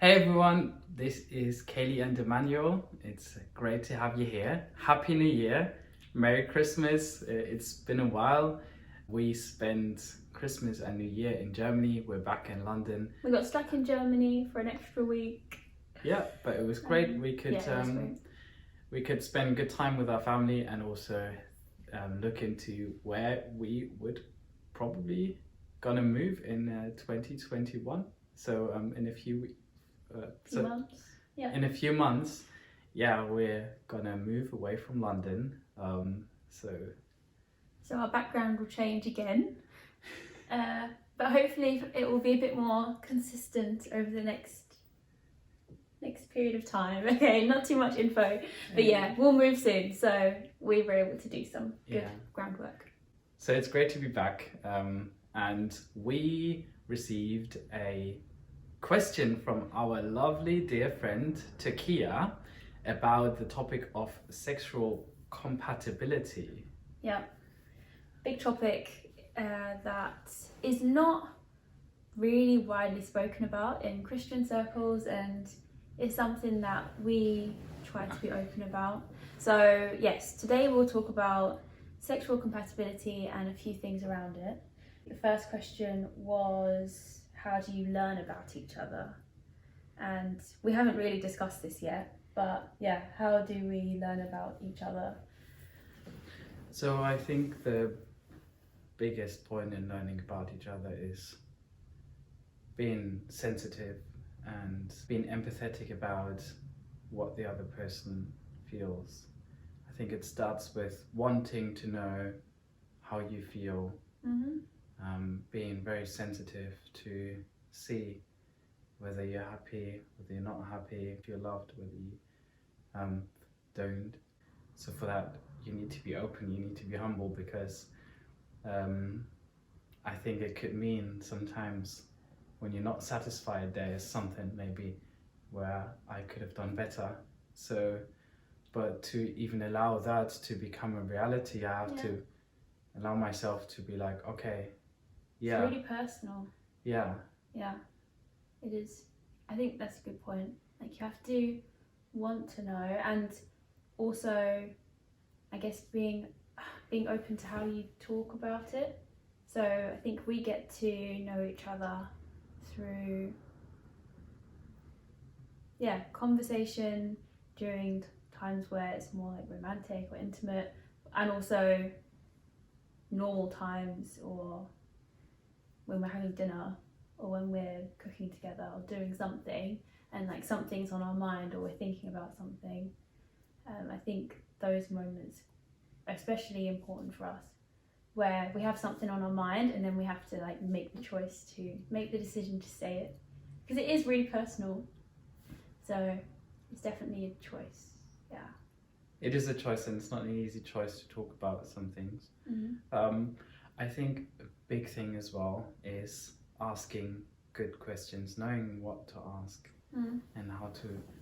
Hey everyone, this is Kayleigh and Immanuel. It's great to have you here. Happy New Year, Merry Christmas. It's been a while. We spent Christmas and New Year in Germany. We're back in London. We got stuck in Germany for an extra week. Yeah, but it was great. It was great. We could spend good time with our family and also look into where we would probably gonna move in 2021. So in a few Months. Yeah. in a few months, we're gonna move away from London. So our background will change again, but hopefully it will be a bit more consistent over the next period of time. Okay, not too much info, but yeah, we'll move soon. So we were able to do some good groundwork. So it's great to be back, and we received a question from our lovely dear friend Takia about the topic of sexual compatibility. Yeah, big topic that is not really widely spoken about in Christian circles, and is something that we try to be open about. So yes, today we'll talk about sexual compatibility and a few things around it. The first question was, how do you learn about each other? And we haven't really discussed this yet, but yeah, how do we learn about each other? So I think the biggest point in learning about each other is being sensitive and being empathetic about what the other person feels. I think it starts with wanting to know how you feel. Being very sensitive to see whether you're happy, whether you're not happy, if you're loved, whether you don't. So for that, you need to be open, you need to be humble, because I think it could mean sometimes when you're not satisfied, there is something maybe where I could have done better. So, but to even allow that to become a reality, I have to allow myself to be like, okay, yeah. It's really personal. Yeah. Yeah, it is. I think that's a good point. Like, you have to want to know, and also, I guess, being open to how you talk about it. So I think we get to know each other through conversation during times where it's more like romantic or intimate, and also normal times, or when we're having dinner, or when we're cooking together or doing something, and like something's on our mind, or we're thinking about something. I think those moments are especially important for us, where we have something on our mind and then we have to like make the decision to say it, because it is really personal. So it's definitely a choice. Yeah, it is a choice, and it's not an easy choice to talk about some things. I think a big thing as well is asking good questions, knowing what to ask, and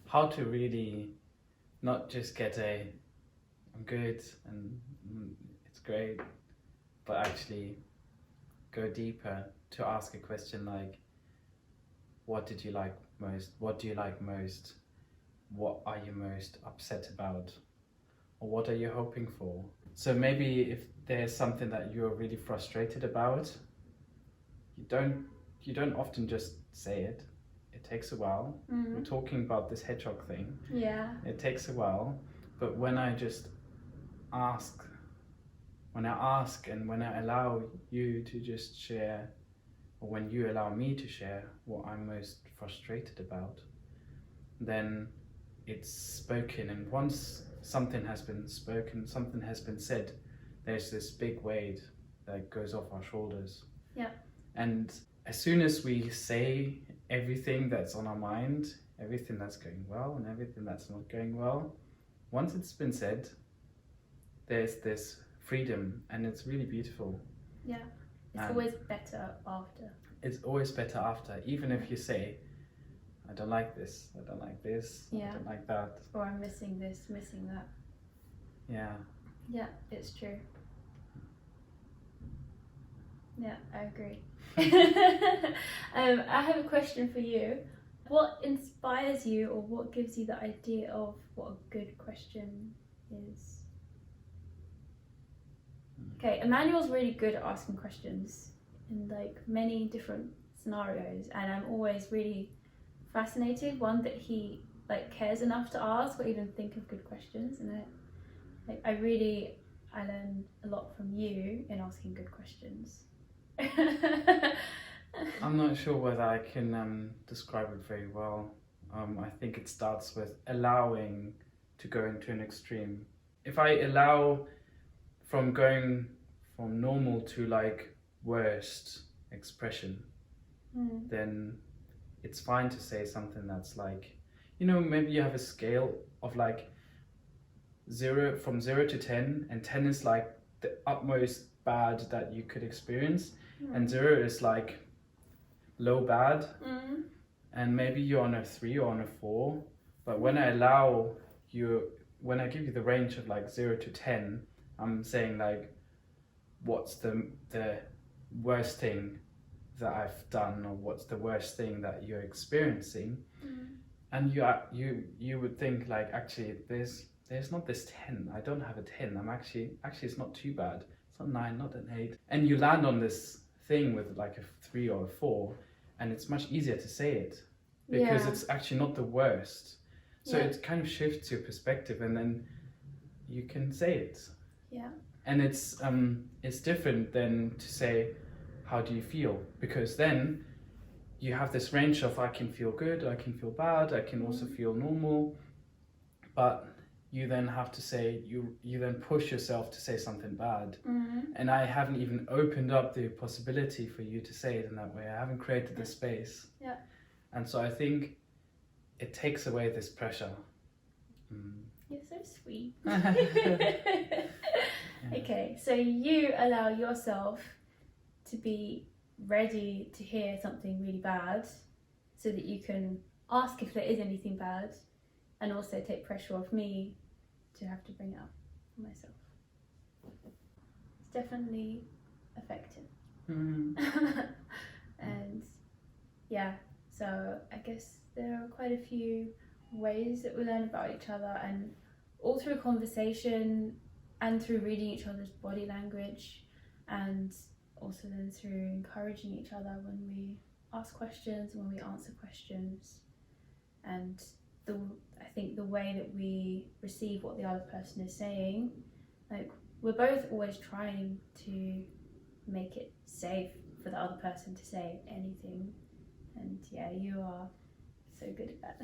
how to really not just get a I'm good and it's great, but actually go deeper to ask a question like, what did you like most? What do you like most? What are you most upset about? Or what are you hoping for? So maybe if there's something that you're really frustrated about, you don't often just say it. It takes a while. We're talking about this hedgehog thing. Yeah. It takes a while, but when I just ask, and when I allow you to just share, or when you allow me to share what I'm most frustrated about, then it's spoken, and once something has been spoken, something has been said, there's this big weight that goes off our shoulders. Yeah. And as soon as we say everything that's on our mind, everything that's going well and everything that's not going well, once it's been said, there's this freedom, and it's really beautiful. Yeah, it's always better after. It's always better after, even if you say, I don't like this, I don't like this, I don't like that. Or I'm missing this, missing that. Yeah. Yeah, it's true. Yeah, I agree. I have a question for you. What inspires you, or what gives you the idea of what a good question is? Okay, Emmanuel's really good at asking questions in like many different scenarios, and I'm always really fascinated, one, that he like cares enough to ask or even think of good questions. And I learn a lot from you in asking good questions. I'm not sure whether I can describe it very well. I think it starts with allowing to go into an extreme. If I allow from going from normal to like worst expression, then it's fine to say something that's like, you know, maybe you have a scale of like 0 to 10, and 10 is like the utmost bad that you could experience, and 0 is like low bad, and maybe you're on a 3 or on a 4. But when I give you the range of like 0 to 10, I'm saying like, what's the worst thing that I've done, or what's the worst thing that you're experiencing? And you would think like, actually there's not this 10. I don't have a 10. I'm actually it's not too bad. It's not 9, not an 8. And you land on this thing with like a 3 or a 4, and it's much easier to say it because it's actually not the worst. So it kind of shifts your perspective, and then you can say it. Yeah. And it's different than to say, how do you feel? Because then you have this range of, I can feel good, I can feel bad, I can also feel normal. But you then have to say, you then push yourself to say something bad. And I haven't even opened up the possibility for you to say it in that way. I haven't created the space. Yeah. And so I think it takes away this pressure. You're so sweet. Okay, so you allow yourself to be ready to hear something really bad so that you can ask if there is anything bad, and also take pressure off me to have to bring it up for myself. It's definitely effective. And yeah, so I guess there are quite a few ways that we learn about each other, and all through conversation and through reading each other's body language, and also then through encouraging each other when we ask questions, when we answer questions, and I think the way that we receive what the other person is saying, like we're both always trying to make it safe for the other person to say anything, and yeah, you are so good at that.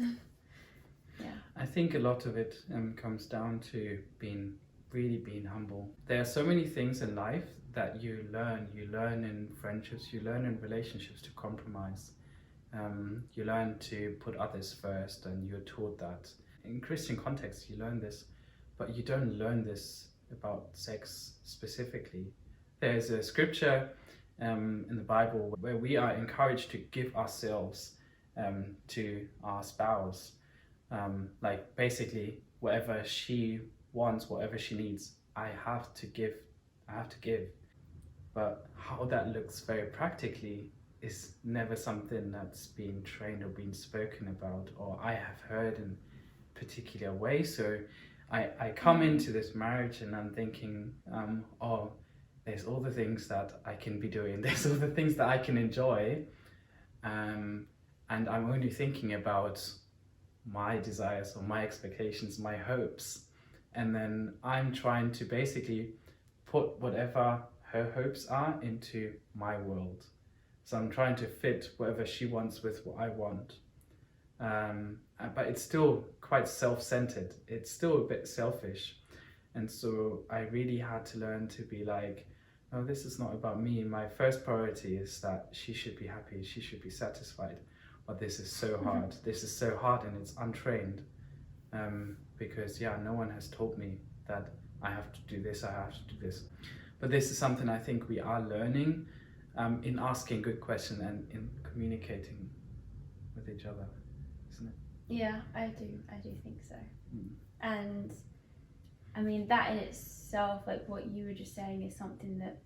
Yeah. I think a lot of it comes down to being humble. There are so many things in life that you learn in friendships, you learn in relationships to compromise. You learn to put others first, and you're taught that. In Christian context, you learn this, but you don't learn this about sex specifically. There's a scripture in the Bible where we are encouraged to give ourselves to our spouse. Like basically, whatever she wants, whatever she needs, I have to give. But how that looks very practically is never something that's been trained or been spoken about, or I have heard in a particular way. So I come into this marriage and I'm thinking, oh, there's all the things that I can be doing, there's all the things that I can enjoy, and I'm only thinking about my desires or my expectations, my hopes, and then I'm trying to basically put whatever her hopes are into my world. So I'm trying to fit whatever she wants with what I want. But it's still quite self-centered. It's still a bit selfish. And so I really had to learn to be like, no, this is not about me. My first priority is that she should be happy. She should be satisfied. But this is so hard. This is so hard, and it's untrained. Because no one has told me that I have to do this, I have to do this. But this is something I think we are learning in asking good questions and in communicating with each other, isn't it? Yeah, I do think so. And I mean, that in itself, like what you were just saying, is something that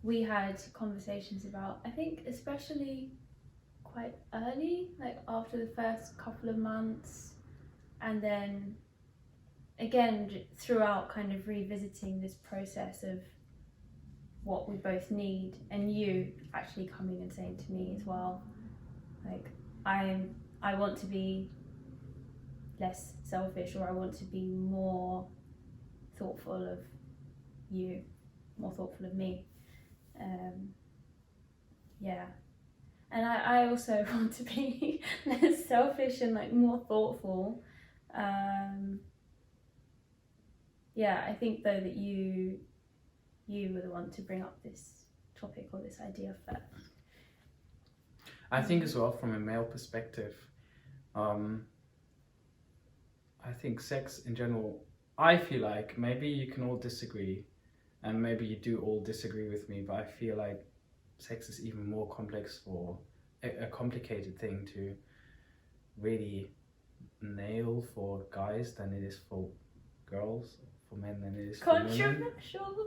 we had conversations about, I think especially quite early, like after the first couple of months, and then again throughout kind of revisiting this process of what we both need, and you actually coming and saying to me as well, like I want to be less selfish, or I want to be more thoughtful of you, more thoughtful of me. Yeah, and I also want to be less selfish and like more thoughtful. Yeah, I think though that you were the one to bring up this topic or this idea first. I think as well from a male perspective, I think sex in general, I feel like maybe you can all disagree, and maybe you do all disagree with me, but I feel like sex is even more complex, or a complicated thing to really nail for guys than it is for girls, for men than it is for women. Controversial.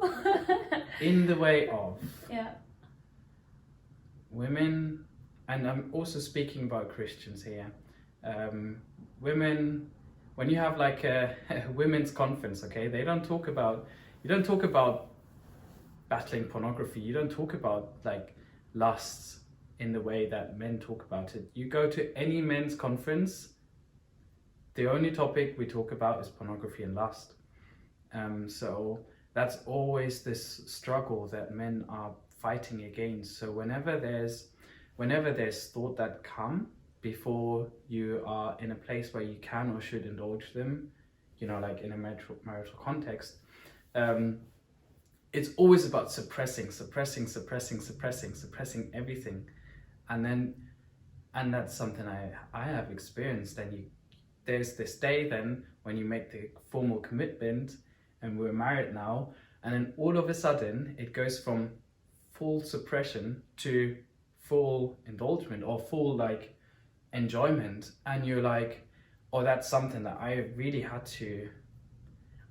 In the way of Yeah. women, and I'm also speaking about Christians here, women, when you have like a women's conference, okay, you don't talk about battling pornography, you don't talk about like lusts in the way that men talk about it. You go to any men's conference, the only topic we talk about is pornography and lust. So that's always this struggle that men are fighting against. So whenever there's thought that come before you are in a place where you can or should indulge them, you know, like in a marital context, it's always about suppressing everything, and that's something I have experienced. And there's this day then when you make the formal commitment, and we're married now, and then all of a sudden it goes from full suppression to full indulgence or full like enjoyment, and you're like, oh, that's something that I really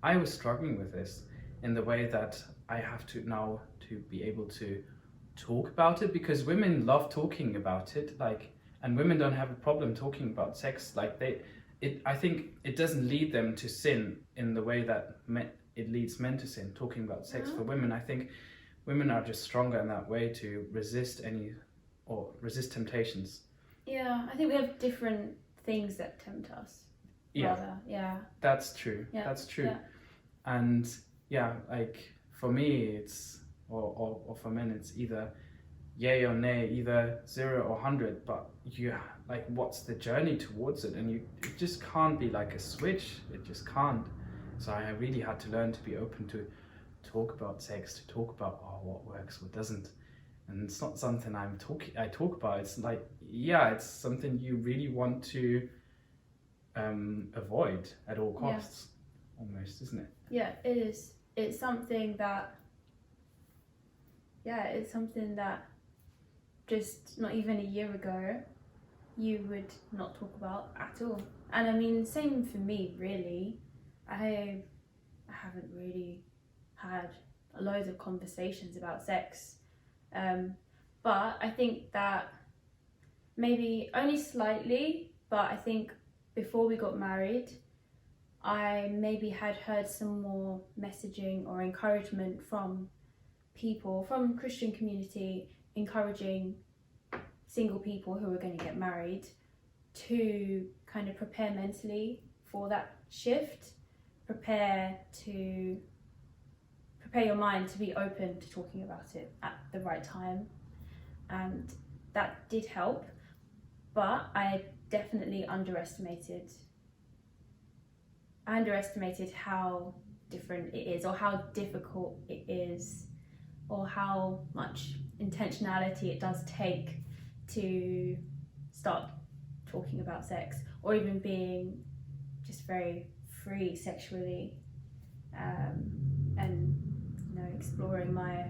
I was struggling with this in the way that I have to now to be able to talk about it, because women love talking about it, like, and women don't have a problem talking about sex, like I think it doesn't lead them to sin in the way that it leads men to sin, talking about sex. For women, I think women are just stronger in that way to resist temptations. Yeah, I think we have different things that tempt us. Yeah. Rather. Yeah. That's true. Yeah. That's true. Yeah. And yeah, like for me, it's or for men, it's either yay or nay, either 0 or 100. But you like, what's the journey towards it? And it just can't be like a switch. It just can't. So I really had to learn to be open to talk about sex, to talk about what works, what doesn't. And it's not something I talk about. It's like, yeah, it's something you really want to avoid at all costs, almost, isn't it? Yeah, it is. It's something that just not even a year ago you would not talk about at all. And I mean, same for me, really. I haven't really had loads of conversations about sex, but I think that maybe only slightly, but I think before we got married, I maybe had heard some more messaging or encouragement from people from Christian community, encouraging single people who are going to get married to kind of prepare mentally for that shift, prepare your mind to be open to talking about it at the right time. And that did help, but I definitely underestimated how different it is, or how difficult it is, or how much intentionality it does take to start talking about sex, or even being just very free sexually, and exploring my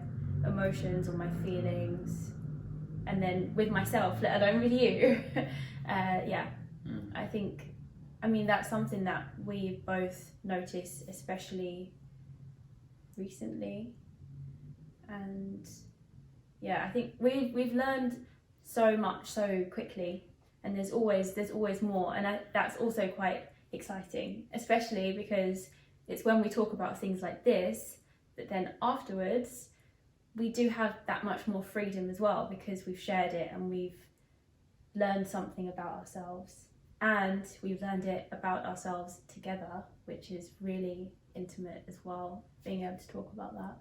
emotions or my feelings, and then with myself, let alone with you. I mean that's something that we both notice, especially recently. And I think we've learned so much so quickly, and there's always more, and that's also quite exciting, especially because it's when we talk about things like this that then afterwards we do have that much more freedom as well, because we've shared it and we've learned something about ourselves, and we've learned it about ourselves together, which is really intimate as well, being able to talk about that.